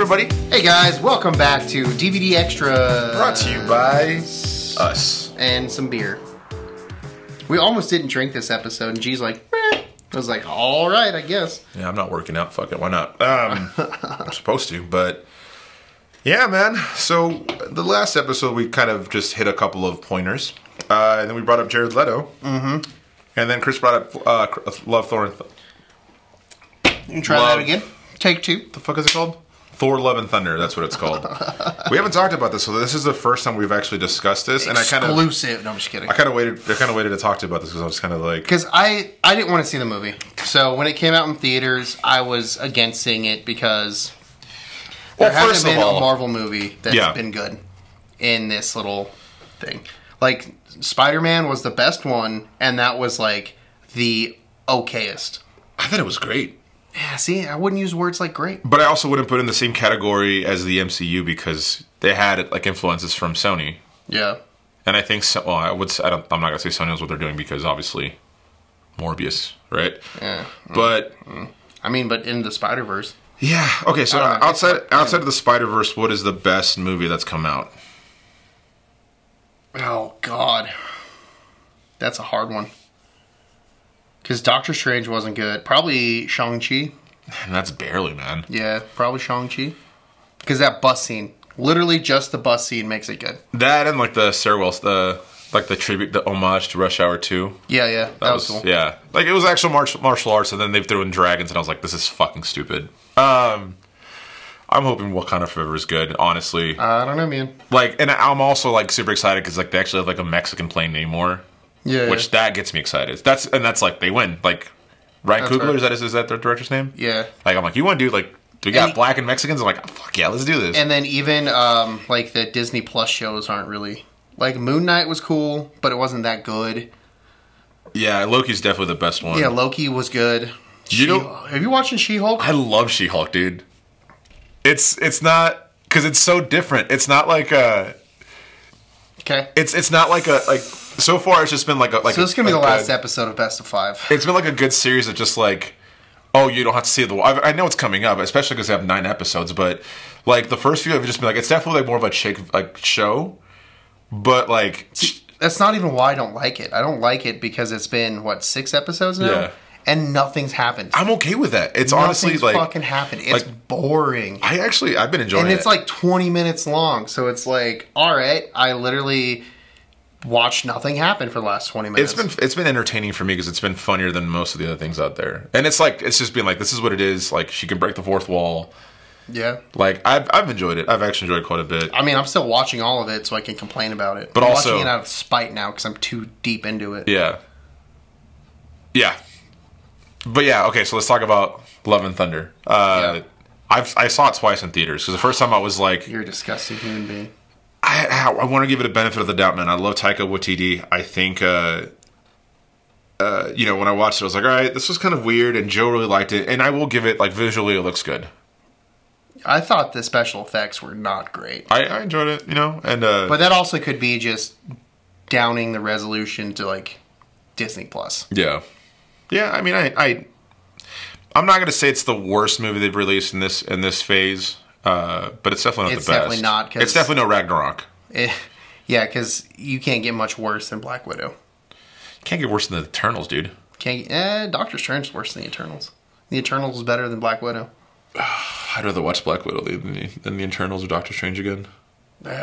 everybody. Hey guys, welcome back to DVD Extra. Brought to you by us. And some beer. We almost didn't drink this episode, and G's like, I was like, alright, I guess. Yeah, I'm not working out. Fuck it, why not? I'm supposed to, but... Yeah, man. So, the last episode, we kind of just hit a couple of pointers. And then we brought up Jared Leto. Mm-hmm. And then Chris brought up Love, Thor, and... You can try that again. Take two. The fuck is it called? Thor, Love, and Thunder. That's what it's called. We haven't talked about this, so this is the first time we've actually discussed this. Exclusive. No, I'm just kidding. I kind of waited to talk to you about this because I was kind of like... Because I didn't want to see the movie. So when it came out in theaters, I was against seeing it because there hasn't been a Marvel movie that's been good in this little thing. Like, Spider-Man was the best one, and that was like the okayest. I thought it was great. Yeah, see, I wouldn't use words like great. But I also wouldn't put it in the same category as the MCU because they had like influences from Sony. Yeah. And I think so. Well, I'm not gonna say Sony knows what they're doing because obviously Morbius, right? Yeah. But I mean, but in the Spider-Verse. Yeah. Okay. So outside of the Spider-Verse, what is the best movie that's come out? Oh God, that's a hard one. Because Doctor Strange wasn't good. Probably Shang-Chi. And that's barely, man. Yeah, probably Shang-Chi. Because that bus scene, literally just the bus scene makes it good. That and like the Sarah Wells, the tribute, the homage to Rush Hour 2. Yeah, that was cool. Yeah, like it was actual martial arts, and then they threw in dragons, and I was like, this is fucking stupid. I'm hoping Wakanda Forever is good, honestly. I don't know, man. Like, and I'm also like super excited because like they actually have like a Mexican playing Namor. Yeah, which that gets me excited. That's like they win. Like Ryan Coogler, right. is that the director's name? Yeah. Like I'm like, you want to do like we got black and Mexicans? I'm like, fuck yeah, let's do this. And then even like the Disney Plus shows aren't really like Moon Knight was cool, but it wasn't that good. Yeah, Loki's definitely the best one. Yeah, Loki was good. Have you watched She-Hulk? I love She-Hulk, dude. It's not because it's so different. It's not like a. Okay. It's not like a like. So far, it's just been like a... So this is going to be the last episode of Best of 5. It's been like a good series of just like... Oh, you don't have to see the... I know it's coming up, especially because they have 9 episodes, but like the first few have just been like... It's definitely like more of a show, but like... See, that's not even why I don't like it. I don't like it because it's been, 6 episodes now? Yeah. And nothing's happened. I'm okay with that. It's honestly like... Nothing's fucking happened. It's like, boring. I've been enjoying it. And it's like 20 minutes long, so it's like, alright, I literally... watch nothing happen for the last 20 minutes. It's been entertaining for me because it's been funnier than most of the other things out there. And it's just been like, this is what it is. Like, she can break the fourth wall. Yeah. Like, I've enjoyed it. I've actually enjoyed it quite a bit. I mean, I'm still watching all of it so I can complain about it. But I'm also... watching it out of spite now because I'm too deep into it. Yeah. Yeah. But yeah, okay, so let's talk about Love and Thunder. I saw it twice in theaters because the first time I was like... You're a disgusting human being. I want to give it a benefit of the doubt, man. I love Taika Waititi. I think, when I watched it, I was like, all right, this was kind of weird, and Joe really liked it. And I will give it, like, visually, it looks good. I thought the special effects were not great. I enjoyed it, and but that also could be just downing the resolution to, like, Disney Plus. Yeah. Yeah, I mean, I'm not going to say it's the worst movie they've released in this phase. But it's definitely not the best. It's definitely not. It's definitely no Ragnarok. Yeah, because you can't get much worse than Black Widow. Can't get worse than the Eternals, dude. Doctor Strange is worse than the Eternals. The Eternals is better than Black Widow. I'd rather watch Black Widow than the Eternals or Doctor Strange again. That's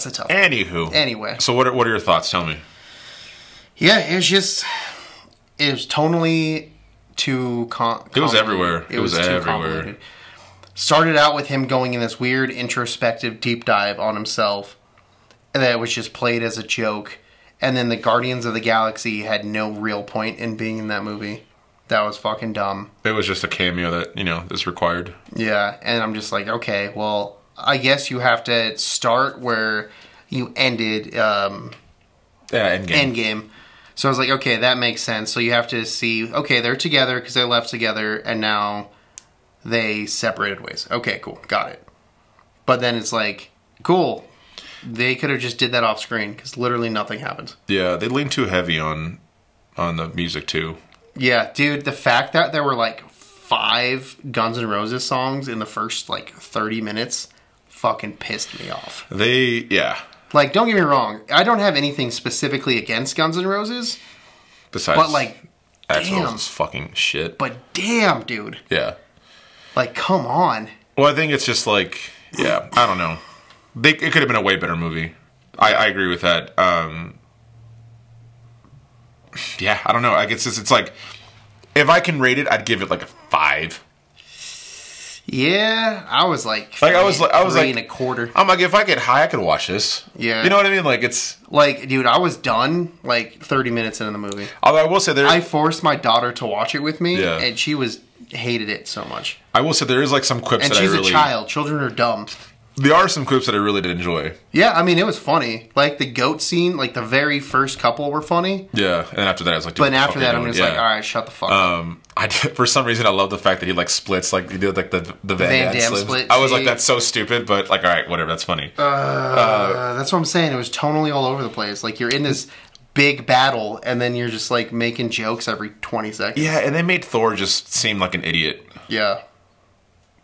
a tough one. Anyway. So what are your thoughts? Tell me. Yeah, it was tonally too... It was everywhere. It was everywhere. Started out with him going in this weird introspective deep dive on himself, and that was just played as a joke. And then the Guardians of the Galaxy had no real point in being in that movie. That was fucking dumb. It was just a cameo that, is required. Yeah, and I'm just like, okay, well, I guess you have to start where you ended Endgame. So I was like, okay, that makes sense. So you have to see, okay, they're together because they left together, and now... they separated ways. Okay, cool. Got it. But then it's like, cool. They could have just did that off screen because literally nothing happens. Yeah, they leaned too heavy on the music too. Yeah, dude, the fact that there were like 5 Guns N' Roses songs in the first, like, 30 minutes fucking pissed me off. Like, don't get me wrong. I don't have anything specifically against Guns N' Roses. Besides, but, like, Axl Rose's fucking shit. But damn, dude. Yeah. Like, come on. Well, I think it's just like, I don't know. It could have been a way better movie. I agree with that. I don't know. I guess it's like, if I can rate it, I'd give it like a 5. Yeah, I was like, I was like 3.25. I'm like, if I get high, I could watch this. Yeah, you know what I mean? Like, it's like, dude, I was done like 30 minutes into the movie. Although I will say I forced my daughter to watch it with me, yeah. and she hated it so much. I will say there is like some quips and that she's a child. Children are dumb. There are some clips that I really did enjoy. Yeah, I mean, it was funny. Like, the goat scene, like, the very first couple were funny. Yeah, and after that, I was like... But after that, I'm just like, all right, shut the fuck up. For some reason, I love the fact that he, like, splits, like, he did, like, the Van Damme split. I was like, that's so stupid, but, like, all right, whatever, that's funny. That's what I'm saying. It was tonally all over the place. Like, you're in this big battle, and then you're just, like, making jokes every 20 seconds. Yeah, and they made Thor just seem like an idiot. Yeah.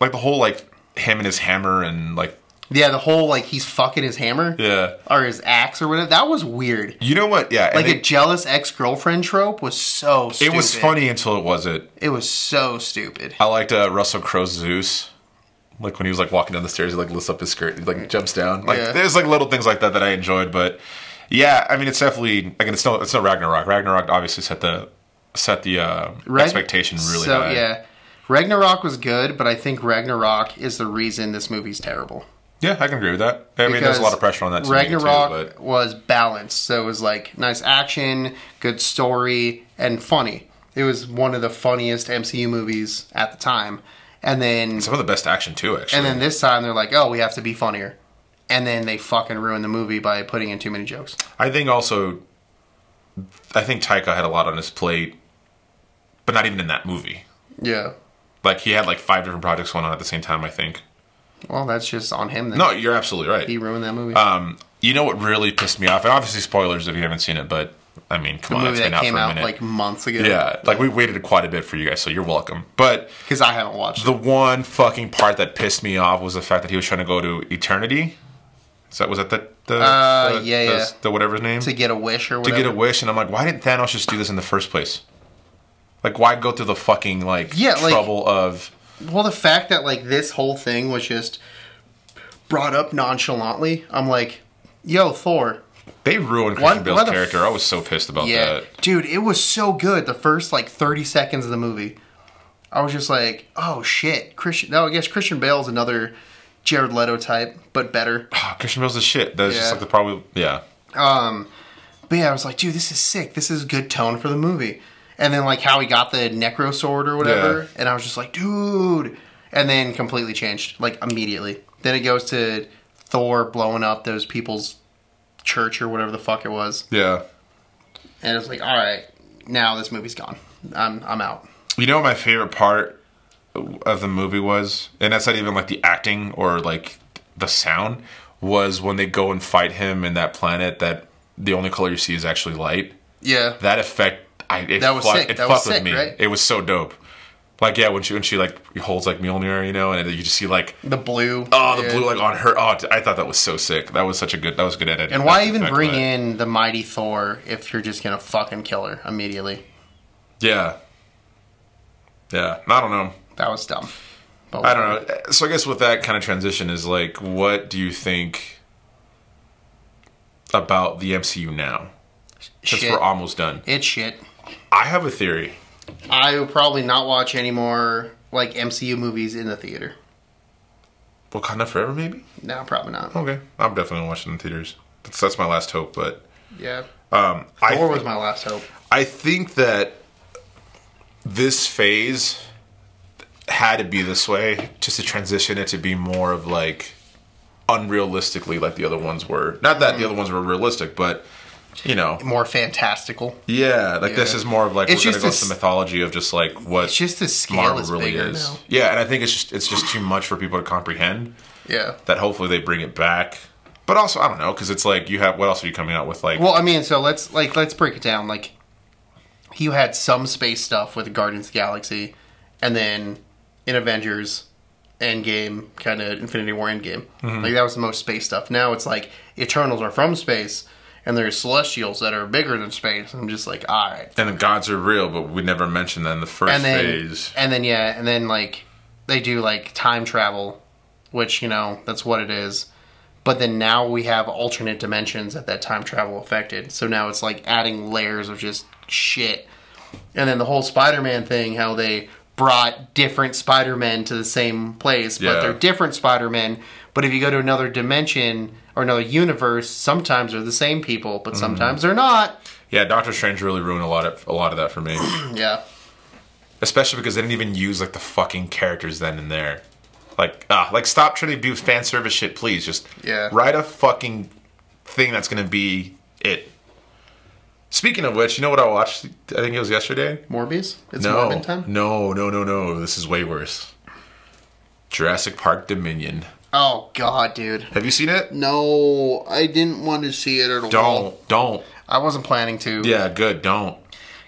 Like, the whole, like, him and his hammer and, like... Yeah, the whole, like, he's fucking his hammer. Yeah. Or his axe or whatever. That was weird. You know what? Yeah. Like, a jealous ex-girlfriend trope was so stupid. It was funny until it wasn't. It was so stupid. I liked Russell Crowe's Zeus. Like, when he was, like, walking down the stairs, he, like, lifts up his skirt. He, like, jumps down. Like, there's, like, little things like that I enjoyed. But, yeah, I mean, it's definitely... Again, it's no Ragnarok. Ragnarok obviously set the expectation really high. Yeah. Ragnarok was good, but I think Ragnarok is the reason this movie's terrible. Yeah, I can agree with that. I mean, there's a lot of pressure on that. Ragnarok was balanced, so it was like nice action, good story, and funny. It was one of the funniest MCU movies at the time. And then some of the best action too, actually. And then this time they're like, "Oh, we have to be funnier," and then they fucking ruined the movie by putting in too many jokes. I think Taika had a lot on his plate, but not even in that movie. Yeah, like he had like 5 different projects going on at the same time, I think. Well, that's just on him then. No, you're absolutely right. He ruined that movie. You know what really pissed me off? And obviously spoilers if you haven't seen it, but I mean, come on, it's been out for a minute. The movie that came out like months ago. Yeah, like we waited quite a bit for you guys, so you're welcome. But because I haven't watched the one fucking part that pissed me off was the fact that he was trying to go to eternity. Was that the whatever his name? To get a wish or whatever. To get a wish, and I'm like, why didn't Thanos just do this in the first place? Like, why go through the fucking trouble of... Well, the fact that, like, this whole thing was just brought up nonchalantly, I'm like, yo, Thor. They ruined Christian Bale's character. I was so pissed about that. Dude, it was so good. The first, like, 30 seconds of the movie. I was just like, oh, shit. I guess Christian Bale's another Jared Leto type, but better. Christian Bale's the shit. That's just, like, the probably... Yeah. But, yeah, I was like, dude, this is sick. This is good tone for the movie. And then, like, how he got the necro sword or whatever. Yeah. And I was just like, dude. And then completely changed, like, immediately. Then it goes to Thor blowing up those people's church or whatever the fuck it was. Yeah. And it was like, all right, now this movie's gone. I'm out. You know what my favorite part of the movie was? And that's not even, like, the acting or, like, the sound. Was when they go and fight him in that planet that the only color you see is actually light. Yeah. That effect... That was sick. It fucked with me. Right? It was so dope. Like, yeah, when she like holds like Mjolnir, you know, and you just see like the blue. Oh, the blue like on her. Oh, I thought that was so sick. That was good editing. And why even bring in the mighty Thor if you're just gonna fucking kill her immediately? Yeah. Yeah. I don't know. That was dumb. But I don't know. So I guess with that kind of transition is like, what do you think about the MCU now? Since we're almost done. It's shit. I have a theory. I will probably not watch any more like MCU movies in the theater. Wakanda Forever, maybe? No, probably not. Okay, I'm definitely watching in theaters. That's my last hope. But yeah, Thor was my last hope. I think that this phase had to be this way, just to transition it to be more of like unrealistically like the other ones were. Not that the other ones were realistic, but. You know, more fantastical. Yeah, this is more of like we're gonna go to the mythology of just like what it's just the scale Marvel really is. Now. Yeah, and I think it's just too much for people to comprehend. Yeah, that hopefully they bring it back. But also, I don't know, because it's like you have what else are you coming out with? Like, well, I mean, so let's break it down. Like, you had some space stuff with Guardians of the Galaxy, and then in Avengers Endgame, kind of Infinity War Endgame. Like, that was the most space stuff. Now it's like Eternals are from space, and there's Celestials that are bigger than space. I'm just like, all right. And the gods are real, but we never mentioned that in the first phase. And then like they do like time travel, which, you know, that's what it is. But then now we have alternate dimensions that time travel affected. So now it's like adding layers of just shit. And then the whole Spider-Man thing, how they brought different Spider-Men to the same place, but they're different Spider-Men. But if you go to another dimension or another universe, sometimes they're the same people, but sometimes they're not. Yeah, Doctor Strange really ruined a lot of that for me. Yeah. Especially because they didn't even use like the fucking characters then and there. Like stop trying to do fan service shit, please. Just write a fucking thing that's gonna be it. Speaking of which, you know what I watched? I think it was yesterday. Morbius? It's Morbin time? No. This is way worse. Jurassic Park Dominion. Oh, God, dude. Have you seen it? No, I didn't want to see it at all. Don't. I wasn't planning to. Yeah, good, don't.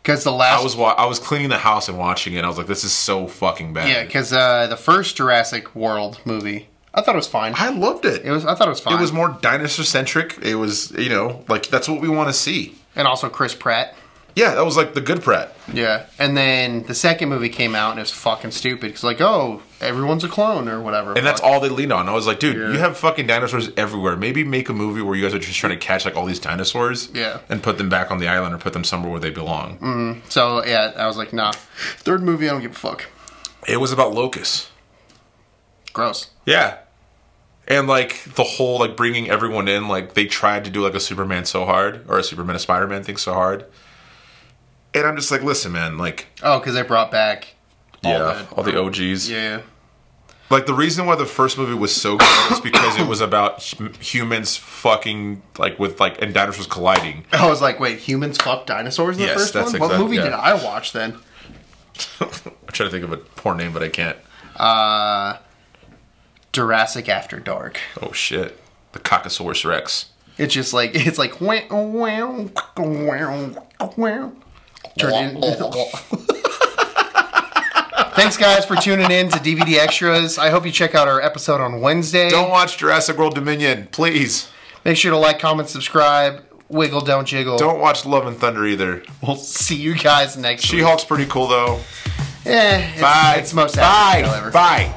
Because the last... I was cleaning the house and watching it, and I was like, this is so fucking bad. Yeah, because the first Jurassic World movie, I thought it was fine. I loved it. I thought it was fine. It was more dinosaur-centric. It was, you know, like, that's what we want to see. And also Chris Pratt. Yeah, that was like the good Pratt. Yeah. And then the second movie came out and it was fucking stupid. Because like, oh, everyone's a clone or whatever. And that's all they leaned on. I was like, dude, you have fucking dinosaurs everywhere. Maybe make a movie where you guys are just trying to catch like all these dinosaurs. Yeah. And put them back on the island or put them somewhere where they belong. Mm-hmm. So, yeah, I was like, nah. Third movie, I don't give a fuck. It was about locusts. Gross. Yeah. And, like, the whole, like, bringing everyone in, like, they tried to do, like, a Superman so hard, or a Spider-Man thing so hard. And I'm just like, listen, man, like... Oh, because they brought back all the OGs. Yeah. Like, the reason why the first movie was so good is because it was about humans fucking, like, with, like, and dinosaurs colliding. I was like, wait, humans fuck dinosaurs in the first one? What movie did I watch, then? I'm trying to think of a poor name, but I can't. Jurassic After Dark. Oh shit. The Cockosaurus Rex. It's just like turned in. Thanks guys for tuning in to DVD Extras. I hope you check out our episode on Wednesday. Don't watch Jurassic World Dominion, please. Make sure to like, comment, subscribe. Wiggle, don't jiggle. Don't watch Love and Thunder either. We'll see you guys next week. She-Hulk's pretty cool though. Bye. It's most ever. Bye.